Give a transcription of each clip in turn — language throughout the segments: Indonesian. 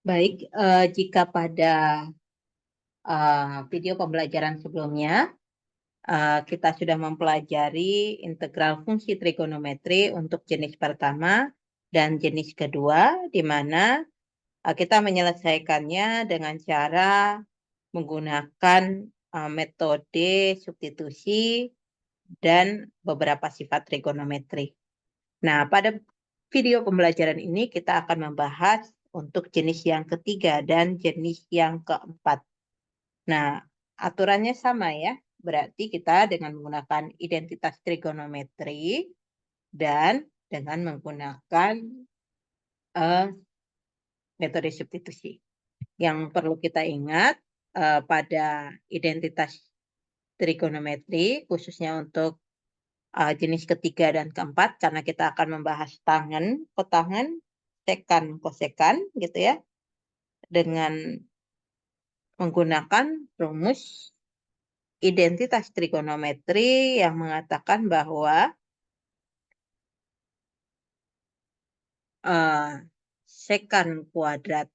Baik, jika pada video pembelajaran sebelumnya kita sudah mempelajari integral fungsi trigonometri untuk jenis pertama dan jenis kedua, di mana kita menyelesaikannya dengan cara menggunakan metode substitusi dan beberapa sifat trigonometri. Nah, pada video pembelajaran ini kita akan membahas untuk jenis yang ketiga dan jenis yang keempat. Nah, aturannya sama ya. Berarti kita dengan menggunakan identitas trigonometri dan dengan menggunakan eh, metode substitusi. Yang perlu kita ingat pada identitas trigonometri, khususnya untuk jenis ketiga dan keempat, karena kita akan membahas tangen, kotangan, sekan, kosekan, gitu ya, dengan menggunakan rumus identitas trigonometri yang mengatakan bahwa sekan kuadrat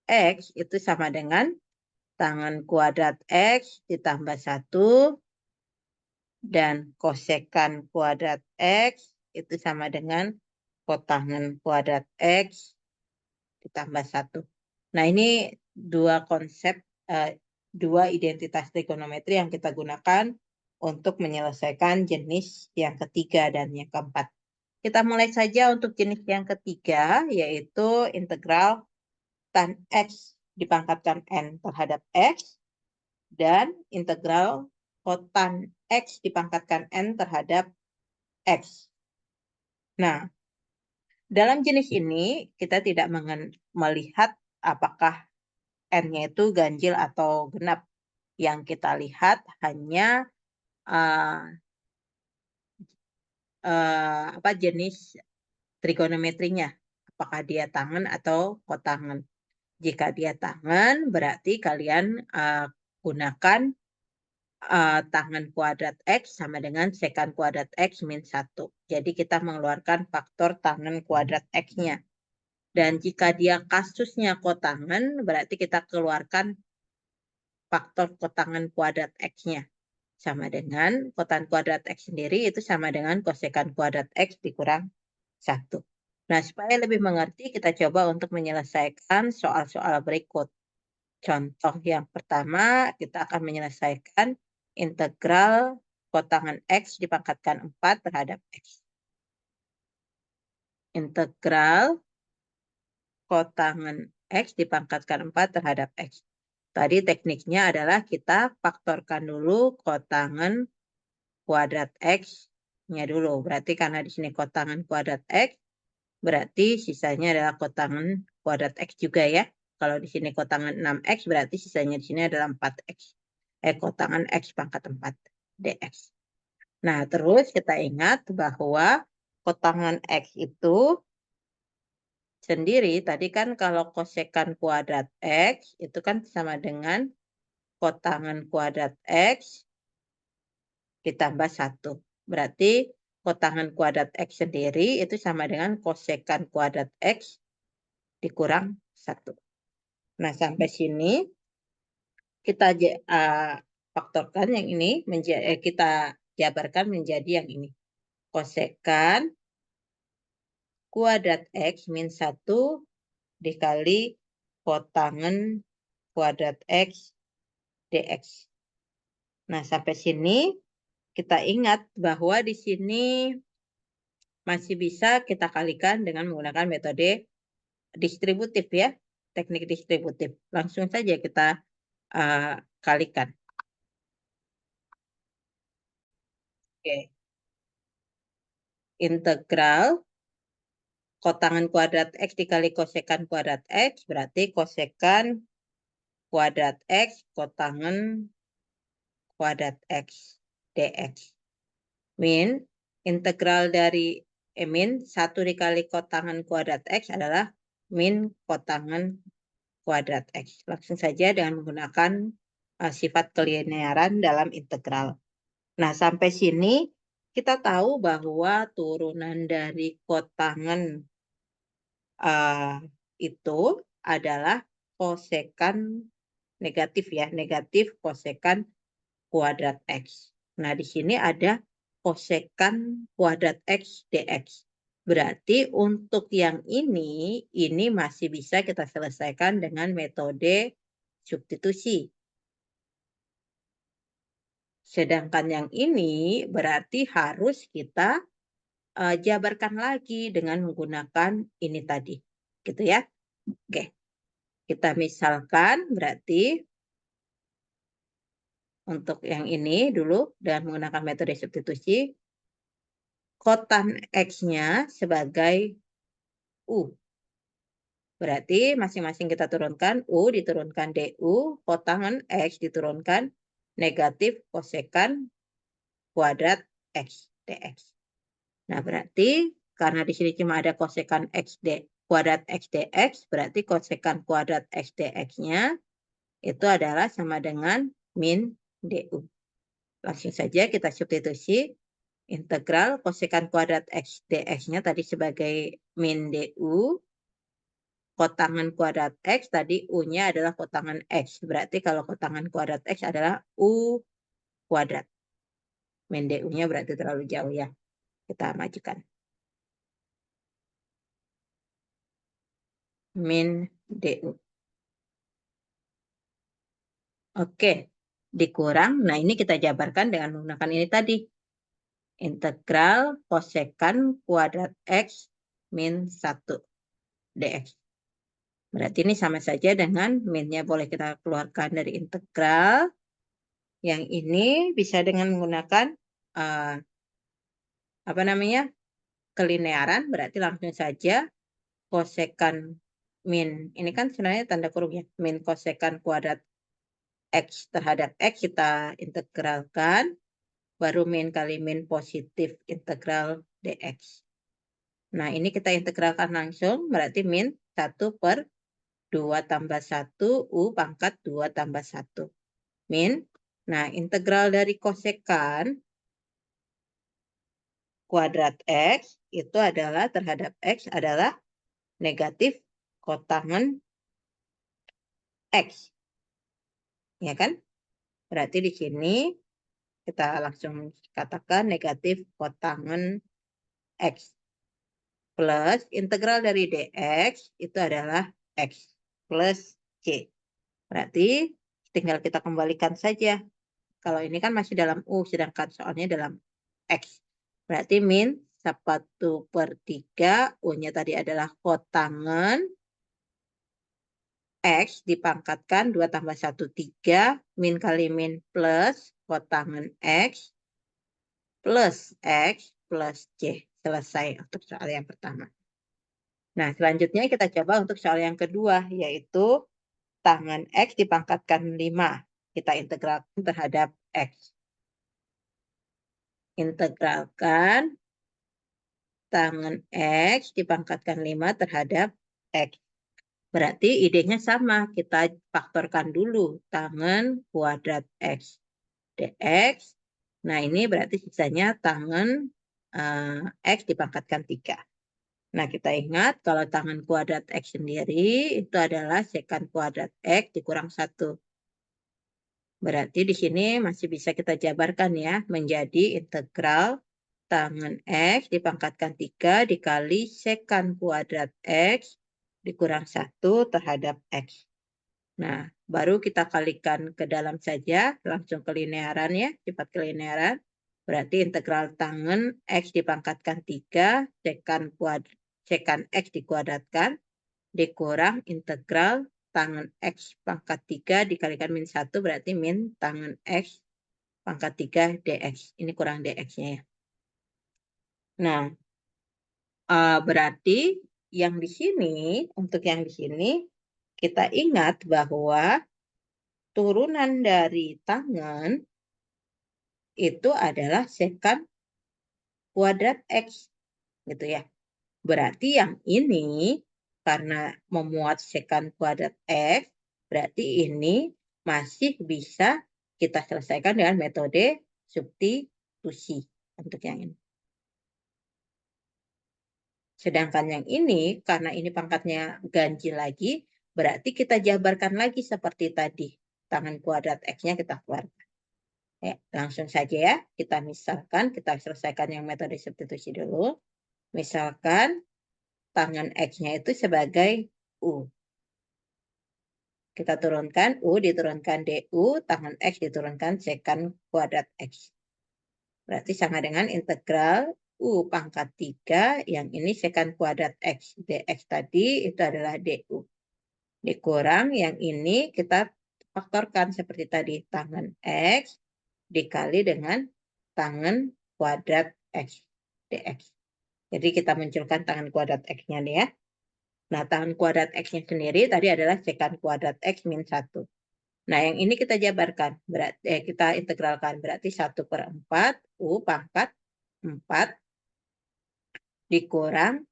X itu sama dengan tangen kuadrat X ditambah 1 dan kosekan kuadrat X itu sama dengan kotangen kuadrat X ditambah 1. Nah, ini dua konsep, dua identitas trigonometri yang kita gunakan untuk menyelesaikan jenis yang ketiga dan yang keempat. Kita mulai saja untuk jenis yang ketiga, yaitu integral tan X dipangkatkan N terhadap X, dan integral kotan X dipangkatkan N terhadap X. Nah, dalam jenis ini kita tidak melihat apakah N-nya itu ganjil atau genap. Yang kita lihat hanya jenis trigonometrinya, apakah dia tangen atau kotangen. Jika dia tangen, berarti kalian gunakan tangen kuadrat X sama dengan sekan kuadrat X min 1. Jadi kita mengeluarkan faktor tangen kuadrat X-nya. Dan jika dia kasusnya kotangen, berarti kita keluarkan faktor kotangen kuadrat X-nya. Sama dengan kotan kuadrat X sendiri itu sama dengan kosekan kuadrat X dikurang 1. Nah, supaya lebih mengerti, kita coba untuk menyelesaikan soal-soal berikut. Contoh yang pertama, kita akan menyelesaikan integral kotangen X dipangkatkan 4 terhadap X. Integral kotangen X dipangkatkan 4 terhadap X. Tadi tekniknya adalah kita faktorkan dulu kotangen kuadrat X-nya dulu. Berarti karena di sini kotangen kuadrat X, berarti sisanya adalah kotangen kuadrat X juga ya. Kalau di sini kotangen 6X, berarti sisanya di sini adalah 4X. Kotangen X pangkat 4 dx. Nah, terus kita ingat bahwa kotangen X itu sendiri, tadi kan kalau kosekan kuadrat X, itu kan sama dengan kotangen kuadrat X ditambah 1. Berarti kotangen kuadrat X sendiri itu sama dengan kosekan kuadrat X dikurang 1. Nah, sampai sini kita faktorkan yang ini, kita jabarkan menjadi yang ini. Kosekan kuadrat X min 1 dikali kotangen kuadrat X dx. Nah, sampai sini kita ingat bahwa di sini masih bisa kita kalikan dengan menggunakan metode distributif ya, teknik distributif. Langsung saja kita kalikan. Oke. Integral kotangen kuadrat X dikali kosekan kuadrat X, berarti kosekan kuadrat X kotangen kuadrat X dx. Min integral dari min 1 dikali kotangen kuadrat X adalah min kotangen kuadrat X. Langsung saja dengan menggunakan sifat kelinearan dalam integral. Nah, sampai sini kita tahu bahwa turunan dari kotangen itu adalah kosekan negatif ya, negatif kosekan kuadrat X. Nah, di sini ada kosekan kuadrat X dx. Berarti untuk yang ini masih bisa kita selesaikan dengan metode substitusi. Sedangkan yang ini berarti harus kita jabarkan lagi dengan menggunakan ini tadi. Gitu ya. Oke. Kita misalkan berarti untuk yang ini dulu dengan menggunakan metode substitusi, kotan X-nya sebagai U. Berarti masing-masing kita turunkan U diturunkan DU, kotangan X diturunkan negatif kosekan kuadrat X dx. Nah, berarti karena di sini cuma ada kosekan X kuadrat X dx, berarti kosekan kuadrat X dx-nya itu adalah sama dengan min DU. Langsung saja kita substitusi integral kosekan kuadrat X dx-nya tadi sebagai min DU. Kotangan kuadrat X tadi U-nya adalah kotangan X. Berarti kalau kotangan kuadrat X adalah U kuadrat. Min DU-nya berarti terlalu jauh ya. Kita majukan. Min DU. Oke. Dikurang. Nah, ini kita jabarkan dengan menggunakan ini tadi. Integral kosekan kuadrat X min 1 dx. Berarti ini sama saja dengan minnya boleh kita keluarkan dari integral. Yang ini bisa dengan menggunakan kelinearan, berarti langsung saja kosekan min. Ini kan sebenarnya tanda kurung ya. Min kosekan kuadrat X terhadap X kita integralkan. Baru min kali min positif integral dx. Nah, ini kita integralkan langsung. Berarti min 1/2 tambah 1 U pangkat 2 tambah 1. Min. Nah, integral dari kosekan kuadrat X itu adalah terhadap X adalah negatif kotangan X. Ya kan? Berarti di sini kita langsung katakan negatif kotangan X. Plus integral dari dx itu adalah X plus C. Berarti tinggal kita kembalikan saja. Kalau ini kan masih dalam U, sedangkan soalnya dalam X. Berarti min 1/3, U-nya tadi adalah kotangan X dipangkatkan 2 tambah 1, 3. Min kali min plus kotangan X plus X plus C. Selesai untuk soal yang pertama. Nah, selanjutnya kita coba untuk soal yang kedua, yaitu tangan X dipangkatkan 5. Kita integralkan terhadap X. Integralkan tangan X dipangkatkan 5 terhadap X. Berarti idenya sama. Kita faktorkan dulu tangan kuadrat X dx. Nah, ini berarti sisanya tangan X dipangkatkan 3. Nah, kita ingat kalau tangan kuadrat X sendiri itu adalah sekan kuadrat X dikurang 1. Berarti di sini masih bisa kita jabarkan ya menjadi integral tangan X dipangkatkan 3 dikali sekan kuadrat X dikurang 1 terhadap X. Nah, baru kita kalikan ke dalam saja, langsung ke linearan ya, sifat kelinearan. Berarti integral tangan X dipangkatkan 3, sekan X dikuadratkan, dikurang integral tangan X pangkat 3 dikalikan min 1, berarti min tangan X pangkat 3 dx. Ini kurang dx-nya ya. Nah, berarti yang di sini, untuk yang di sini, kita ingat bahwa turunan dari tangan itu adalah sekan kuadrat X. Gitu ya. Berarti yang ini karena memuat sekan kuadrat X, berarti ini masih bisa kita selesaikan dengan metode substitusi untuk yang ini. Sedangkan yang ini, karena ini pangkatnya ganjil lagi, berarti kita jabarkan lagi seperti tadi. Tangan kuadrat X-nya kita keluarkan. Ya, langsung saja ya, kita misalkan, kita selesaikan yang metode substitusi dulu. Misalkan tangan X-nya itu sebagai U. Kita turunkan U, diturunkan DU, tangan X diturunkan sekant kuadrat X. Berarti sama dengan integral U pangkat 3, yang ini sekant kuadrat X. dx tadi itu adalah DU. Dikurang yang ini kita faktorkan seperti tadi, tangan X dikali dengan tangan kuadrat X dx. Jadi kita munculkan tangan kuadrat X-nya nih ya. Nah, tangan kuadrat X-nya sendiri tadi adalah sekant kuadrat X min 1. Nah, yang ini kita jabarkan, berarti kita integralkan, berarti 1/4 U pangkat 4 dikurang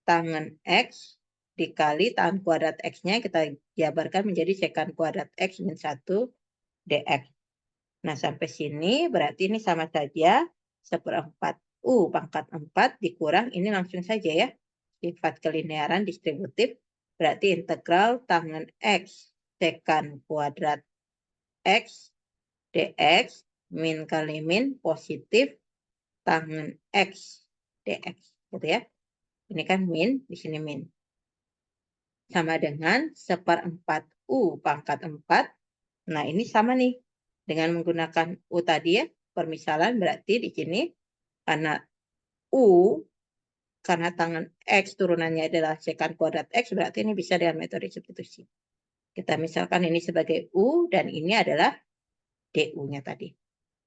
tangan X dikali tangan kuadrat X-nya kita jabarkan menjadi sekant kuadrat X min 1 dx. Nah, sampai sini berarti ini sama saja 1/4 U pangkat 4 dikurang, ini langsung saja ya, sifat kelinearan distributif, berarti integral tangan X sekant kuadrat X dx min kali min positif tangan X dx. Gitu ya. Ini kan min, di sini min. Sama dengan 1/4 U pangkat 4. Nah, ini sama nih. Dengan menggunakan U tadi ya, permisalan berarti di sini karena U, karena tangan X turunannya adalah sekant kuadrat X, berarti ini bisa dengan metode substitusi. Kita misalkan ini sebagai U dan ini adalah DU-nya tadi.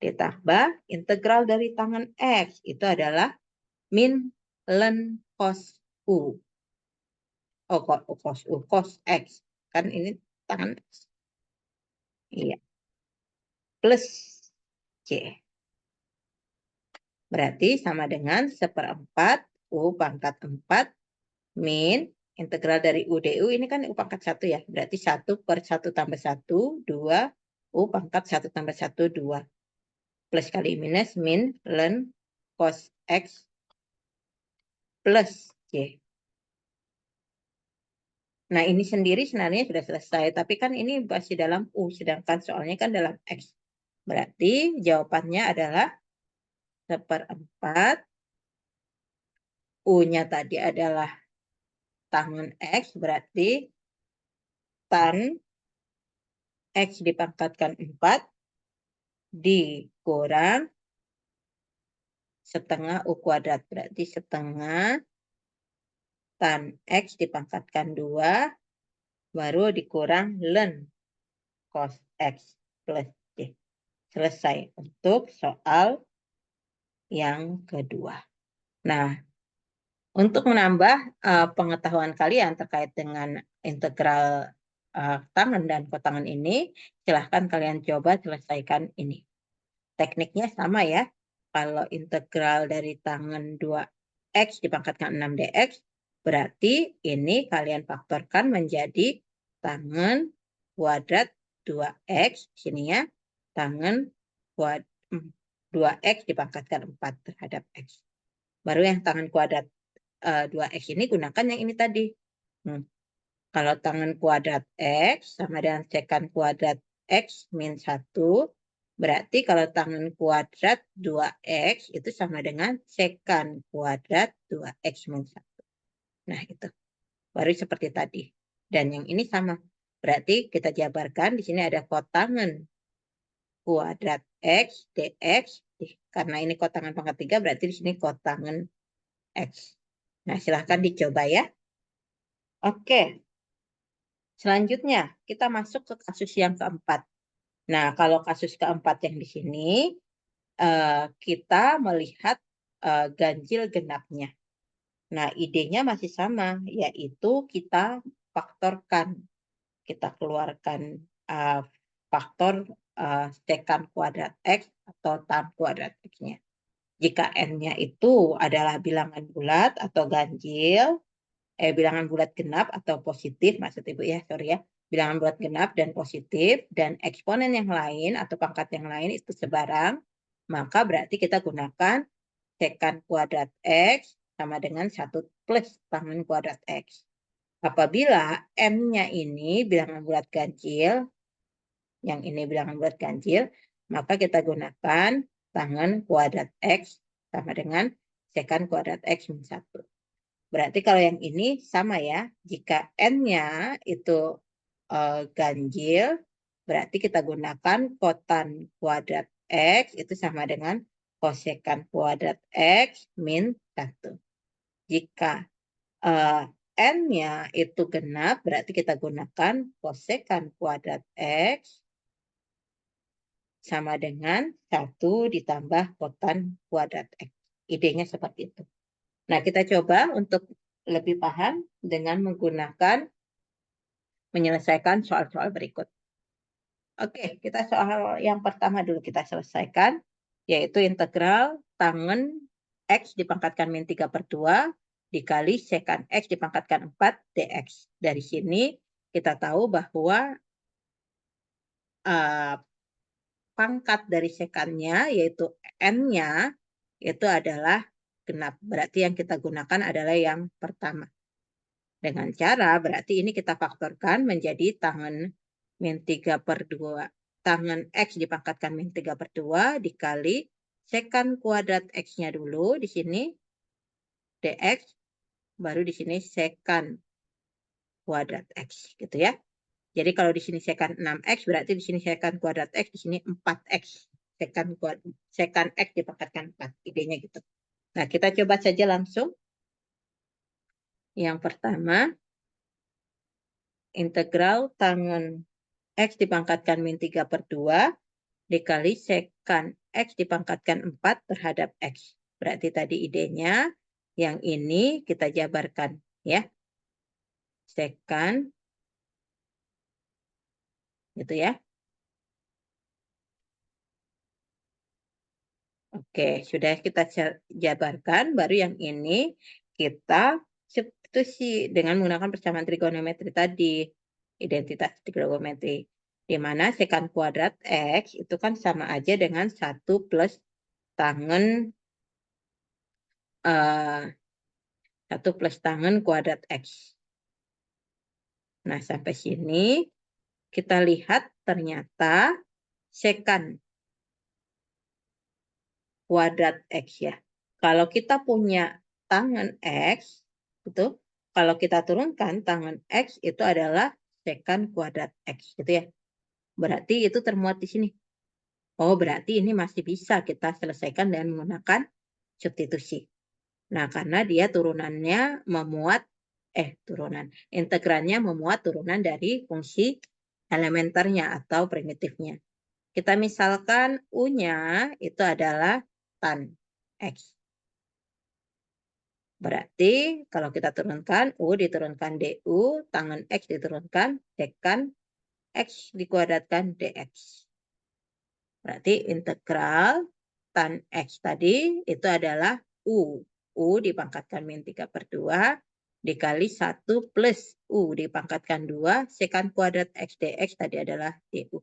Ditambah integral dari tangan X, itu adalah min ln cos U. Oh, cos U, cos X. Kan ini tangan X. Iya. Plus C. Berarti sama dengan 1/4 U pangkat 4 min integral dari U DU, ini kan U pangkat 1 ya. Berarti 1/1 tambah 1, 2. U pangkat 1 tambah 1, 2. Plus kali minus min ln cos X plus C. Nah, ini sendiri sebenarnya sudah selesai, tapi kan ini masih dalam U, sedangkan soalnya kan dalam X. Berarti jawabannya adalah 1/4. U-nya tadi adalah tangan X, berarti tan X dipangkatkan 4 dikurang setengah U kuadrat. Berarti setengah tan X dipangkatkan 2, baru dikurang ln cos X plus C. Selesai untuk soal yang kedua. Nah, untuk menambah pengetahuan kalian terkait dengan integral tangan dan kotangan ini, silahkan kalian coba selesaikan ini. Tekniknya sama ya. Kalau integral dari tangan 2x dipangkatkan 6 dx, berarti ini kalian faktorkan menjadi tangan kuadrat 2x, sini ya, tangan 2x dipangkatkan 4 terhadap x. Baru yang tangan kuadrat 2x ini gunakan yang ini tadi. Kalau tangan kuadrat X sama dengan sekant kuadrat X min 1, berarti kalau tangan kuadrat 2X itu sama dengan sekant kuadrat 2X min 1. Nah, itu. Baru seperti tadi. Dan yang ini sama. Berarti kita jabarkan, di sini ada kotangan kuadrat X dx. Karena ini kotangan pangkat 3, berarti di sini kotangan X. Nah, silahkan dicoba ya. Oke. Selanjutnya, kita masuk ke kasus yang keempat. Nah, kalau kasus keempat yang di sini, kita melihat ganjil genapnya. Nah, idenya masih sama, yaitu kita faktorkan. Kita keluarkan faktor sekant kuadrat X atau tan kuadrat X-nya. Jika N-nya itu adalah bilangan bulat atau ganjil, bilangan bulat genap atau positif, maksud Ibu ya, sorry ya, bilangan bulat genap dan positif, dan eksponen yang lain atau pangkat yang lain itu sebarang, maka berarti kita gunakan sekant kuadrat X sama dengan 1 plus tangan kuadrat X. Apabila M-nya ini bilangan bulat ganjil, yang ini bilangan bulat ganjil, maka kita gunakan tangen kuadrat X sama dengan sekan kuadrat X min 1. Berarti kalau yang ini sama ya, jika N-nya itu ganjil, berarti kita gunakan kotan kuadrat X itu sama dengan kosekan kuadrat X min 1. Jika N-nya itu genap, berarti kita gunakan kosekan kuadrat X sama dengan 1 ditambah kotan kuadrat X. Idenya seperti itu. Nah, kita coba untuk lebih paham dengan menggunakan menyelesaikan soal-soal berikut. Oke, kita soal yang pertama dulu kita selesaikan, yaitu integral tangen X dipangkatkan min 3/2 dikali sekan X dipangkatkan 4 dx. Dari sini kita tahu bahwa pangkat dari sekannya, yaitu N-nya, itu adalah genap. Berarti yang kita gunakan adalah yang pertama. Dengan cara, berarti ini kita faktorkan menjadi tangen min 3/2. Tangen X dipangkatkan min 3/2 dikali sekan kuadrat X-nya dulu di sini, dx, baru di sini sekan kuadrat X, gitu ya. Jadi kalau di sini sekan 6X, berarti di sini sekan kuadrat X, di sini 4X. Sekan X dipangkatkan 4. Idenya gitu. Nah, kita coba saja langsung. Yang pertama, integral tangen X dipangkatkan min 3/2 dikali sekan X dipangkatkan 4 terhadap X. Berarti tadi idenya, yang ini kita jabarkan ya. Sekan, gitu ya. Oke, sudah kita jabarkan, baru yang ini kita substitusi dengan menggunakan persamaan trigonometri tadi, identitas trigonometri, di mana sekan kuadrat X itu kan sama aja dengan 1 plus tangen 1 plus tangen kuadrat X. Nah, sampai sini kita lihat ternyata sekan kuadrat X ya. Kalau kita punya tangen X, itu kalau kita turunkan tangen X itu adalah sekan kuadrat X, gitu ya. Berarti itu termuat di sini. Oh, berarti ini masih bisa kita selesaikan dengan menggunakan substitusi. Nah, karena dia turunannya memuat, integrannya memuat turunan dari fungsi elementernya atau primitifnya. Kita misalkan U-nya itu adalah tan X. Berarti kalau kita turunkan, U diturunkan DU, tangen X diturunkan, sekan X dikuadratkan DX. Berarti integral tan X tadi itu adalah U. U dipangkatkan min 3/2 dikali 1 plus U dipangkatkan 2 sekan kuadrat X dx tadi adalah DU.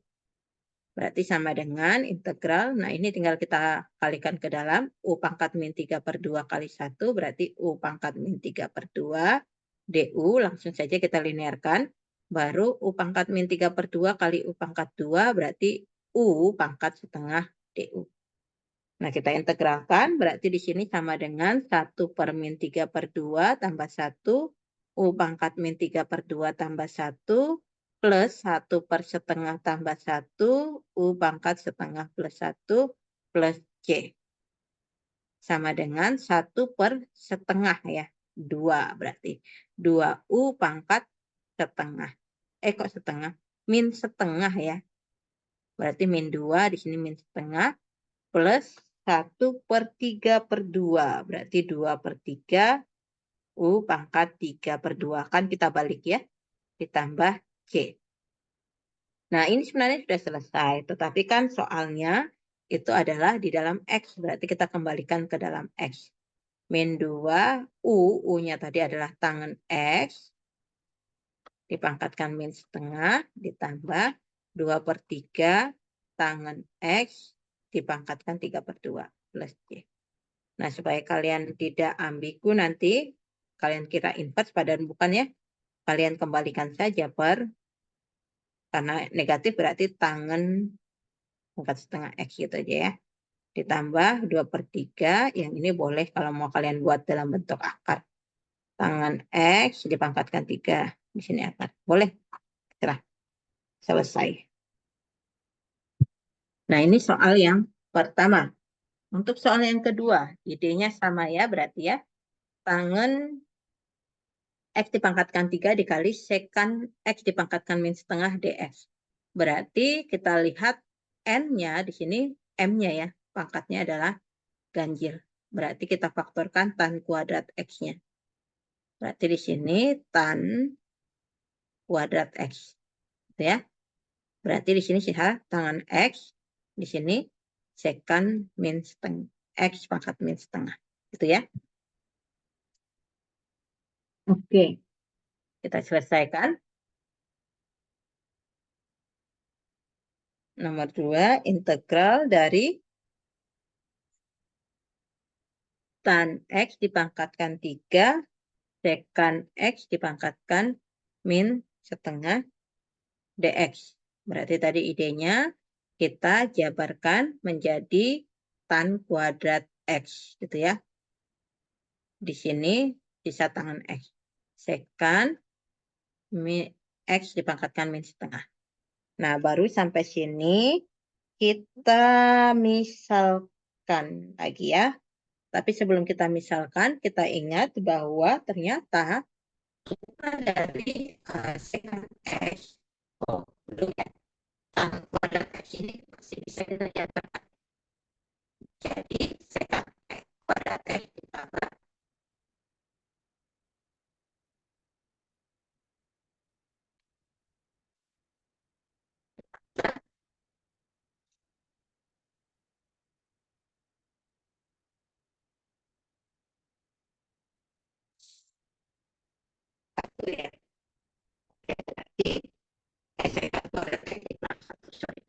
Berarti sama dengan integral, nah ini tinggal kita kalikan ke dalam, U pangkat min 3/2 kali 1, berarti U pangkat min 3/2, DU langsung saja kita linearkan, baru U pangkat min 3/2 kali U pangkat 2, berarti U pangkat setengah DU. Nah, kita integralkan, berarti di sini sama dengan 1 per min 3/2 tambah 1, U pangkat min 3/2 tambah 1, plus 1 per setengah tambah 1, U pangkat setengah plus 1, plus C. Sama dengan 1 per setengah ya, 2 berarti. 2U pangkat setengah. Kok setengah? Min setengah ya. Berarti min 2, di sini min setengah, plus 1 per 3/2. Berarti 2/3, U pangkat 3/2. Kan kita balik ya, ditambah C. Nah, ini sebenarnya sudah selesai, tetapi kan soalnya itu adalah di dalam X, berarti kita kembalikan ke dalam X. Min 2, U-nya tadi adalah tangen X, dipangkatkan min setengah, ditambah 2/3 tangen X, dipangkatkan 3/2, plus C. Nah, supaya kalian tidak ambigu nanti, kalian kira invers padahal bukan ya. kalian kembalikan saja karena negatif berarti tangan pangkat setengah X gitu aja ya. Ditambah 2/3, yang ini boleh kalau mau kalian buat dalam bentuk akar. Tangan X dipangkatkan 3, di sini akar. Boleh? Cerah. Selesai. Nah, ini soal yang pertama. Untuk soal yang kedua, idenya sama ya, berarti ya. Tangan X dipangkatkan 3 dikali sekan X dipangkatkan min setengah dx. Berarti kita lihat N-nya di sini, M-nya ya, pangkatnya adalah ganjil. Berarti kita faktorkan tan kuadrat X-nya. Berarti di sini tan kuadrat X. Gitu ya. Berarti di sini sisa tangan X, di sini sekan min setengah. X pangkat min setengah. Gitu ya. Oke. Kita selesaikan. Nomor 2, integral dari tan X dipangkatkan 3, sekan X dipangkatkan min setengah dx. Berarti tadi idenya kita jabarkan menjadi tan kuadrat X. Gitu ya. Di sini sisa tangan X. Sekan X dipangkatkan min setengah. Nah, baru sampai sini kita misalkan lagi ya. Tapi sebelum kita misalkan, kita ingat bahwa ternyata dari sekan X, belum ya, tan kuadrat X ini masih bisa kita catatkan. Jadi sekan X kuadrat X ditambah satu ya. Berarti sekan kuadrat X ditambah 1, sorry.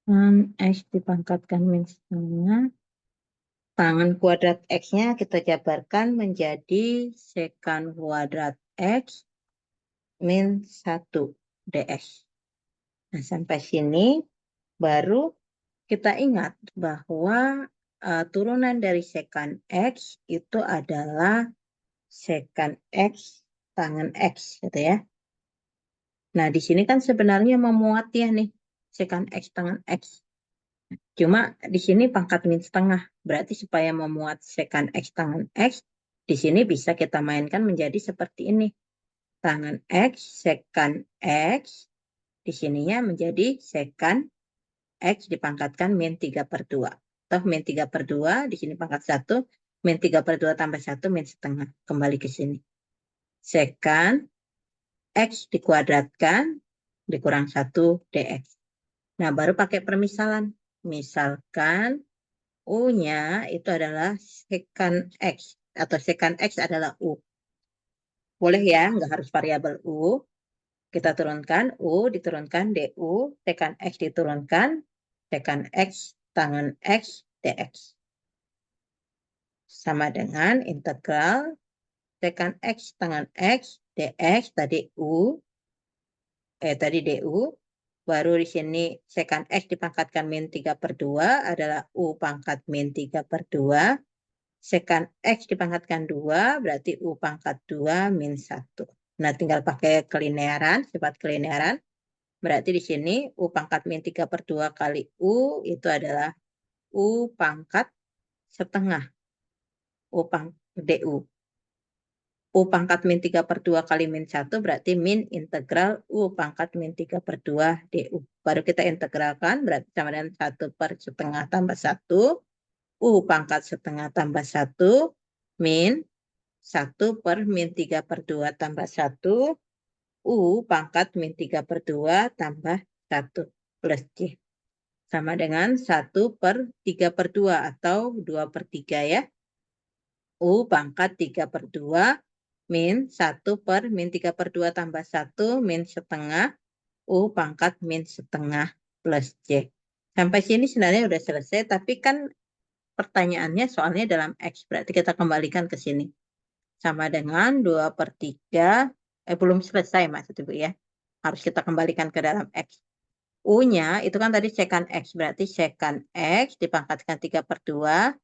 Tan X dipangkatkan min setengah. Tangan kuadrat X-nya kita jabarkan menjadi sekan kuadrat X min 1 dx. Nah, sampai sini baru kita ingat bahwa turunan dari sekan X itu adalah sekan X tangan X, gitu ya. Nah, di sini kan sebenarnya memuat ya nih, sekan X tangan X. Cuma di sini pangkat min setengah. Berarti supaya memuat sekan X tangan X, di sini bisa kita mainkan menjadi seperti ini. Tangan X, sekan X, di sininya menjadi sekan X dipangkatkan min 3/2. Atau min 3/2, di sini pangkat 1, min 3/2 tambah 1, min setengah. Kembali ke sini. Sekan X dikuadratkan, dikurang 1 dx. Nah, baru pakai permisalan. Misalkan U-nya itu adalah sekan X. Atau sekan X adalah U. Boleh ya, nggak harus variabel U. Kita turunkan U, diturunkan DU, sekan X diturunkan, sekan X, tangan X, dx. Sama dengan integral sekan X, tangan X, dx, tadi DU, baru di sini sekan X dipangkatkan min 3/2 adalah U pangkat min 3/2. Sekan X dipangkatkan 2, berarti U pangkat 2 min 1. Nah, tinggal pakai kelinearan, sifat kelinearan. Berarti di sini U pangkat min 3/2 kali U itu adalah U pangkat setengah. DU. U pangkat min 3/2 kali min 1 berarti min integral U pangkat min 3/2 DU. Baru kita integralkan berarti sama dengan 1/setengah tambah 1. U pangkat setengah tambah 1 min 1 per min 3/2 tambah 1. U pangkat min 3/2 tambah 1 plus C. Sama dengan 1/3/2 atau 2/3 ya. U pangkat 3/2 min 1 per min 3/2 tambah 1 min setengah. U pangkat min setengah plus C. Sampai sini sebenarnya udah selesai, tapi kan pertanyaannya soalnya dalam X. Berarti kita kembalikan ke sini. Sama dengan 2/3. Belum selesai maksud Ibu ya. Harus kita kembalikan ke dalam X. U-nya itu kan tadi secant X. Berarti secant X dipangkatkan 3/2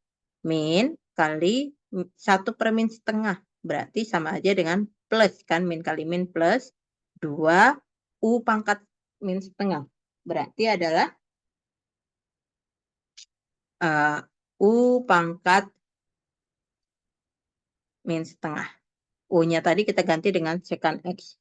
min kali 1/min setengah. Berarti sama aja dengan plus kan. Min kali min plus 2 U pangkat min setengah. Berarti adalah U pangkat min setengah. U-nya tadi kita ganti dengan secant X.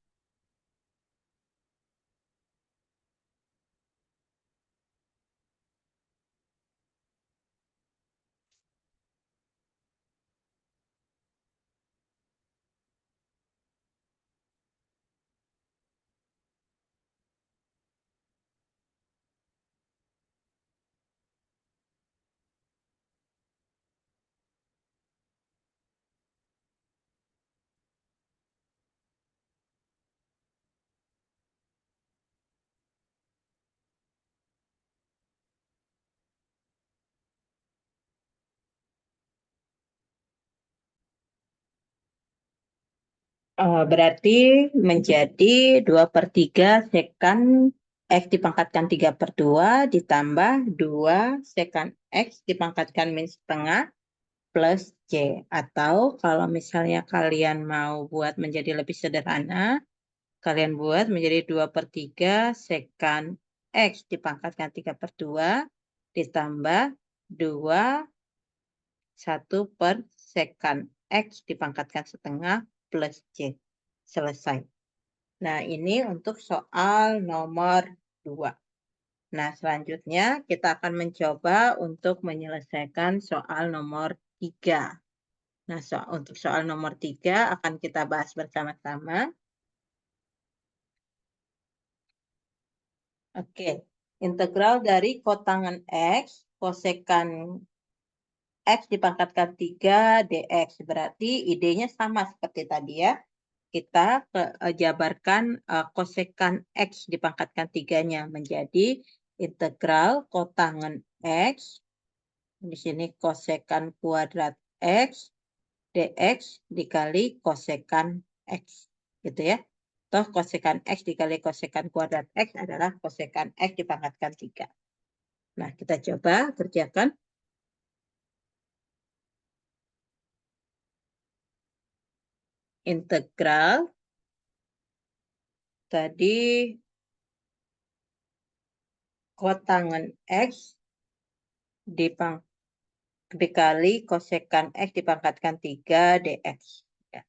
Berarti menjadi 2/3 secant X dipangkatkan 3/2 ditambah 2 secant X dipangkatkan min setengah plus C. Atau kalau misalnya kalian mau buat menjadi lebih sederhana, kalian buat menjadi 2/3 secant X dipangkatkan 3/2 ditambah 2 1/secant X dipangkatkan setengah plus C. Selesai. Nah, ini untuk soal nomor 2. Nah, selanjutnya kita akan mencoba untuk menyelesaikan soal nomor 3. Nah, untuk soal nomor 3 akan kita bahas bersama-sama. Oke, integral dari kotangan X, kosekan X dipangkatkan 3 dx. Berarti idenya sama seperti tadi ya. Kita jabarkan kosekan X dipangkatkan 3-nya menjadi integral kotangan X. Di sini kosekan kuadrat X dx dikali kosekan X. Gitu ya. Toh kosekan X dikali kosekan kuadrat X adalah kosekan X dipangkatkan 3. Nah, kita coba kerjakan. Integral tadi kotangan X dikali kosekan X dipangkatkan 3 dx. Ya.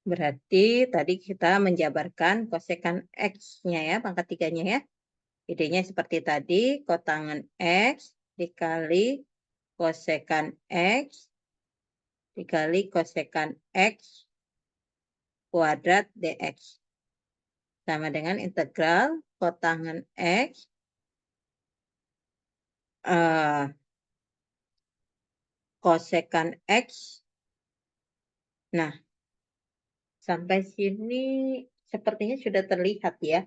Berarti tadi kita menjabarkan kosekan X-nya ya, pangkat 3-nya ya. Idenya seperti tadi, kotangan X dikali kosekan X dikali kosekan X kuadrat dx. Sama dengan integral kotangan X kosekan X. Nah, sampai sini sepertinya sudah terlihat ya.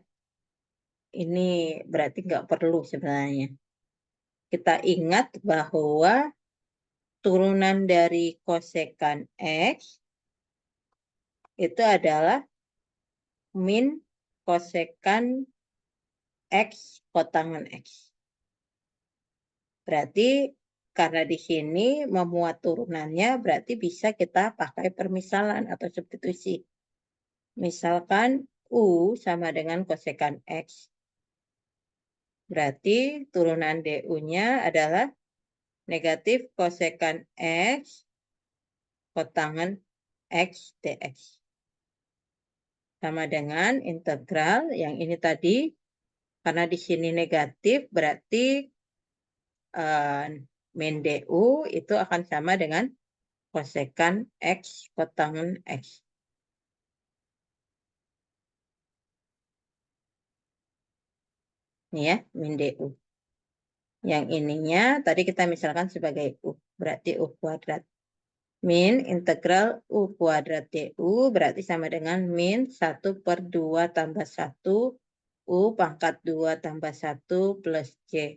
Ini berarti nggak perlu sebenarnya. Kita ingat bahwa turunan dari kosekan X itu adalah min kosekan X kotangan X. Berarti karena di sini memuat turunannya berarti bisa kita pakai permisalan atau substitusi. Misalkan U sama dengan kosekan X. Berarti turunan DU-nya adalah negatif kosekan X kotangan X dx. Sama dengan integral yang ini tadi, karena di sini negatif, berarti min DU itu akan sama dengan kosekan X kotangan X. Ini ya, min DU. Yang ininya tadi kita misalkan sebagai U, berarti U kuadrat. Min integral U kuadrat DU berarti sama dengan min 1/2 tambah 1 U pangkat 2 tambah 1 plus C.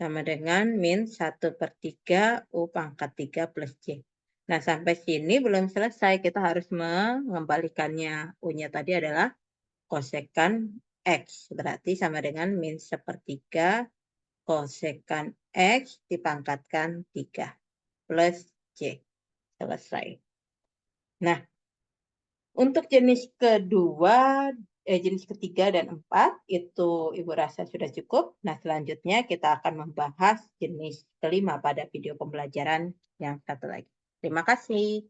Sama dengan min 1/3 U pangkat 3 plus C. Nah, sampai sini belum selesai. Kita harus mengembalikannya. U-nya tadi adalah kosekan X. Berarti sama dengan min 1/3 kosekan X dipangkatkan 3 plus C. Selesai. Nah, untuk jenis kedua, jenis ketiga dan 4 itu Ibu rasa sudah cukup. Nah, selanjutnya kita akan membahas jenis kelima pada video pembelajaran yang satu lagi. Terima kasih.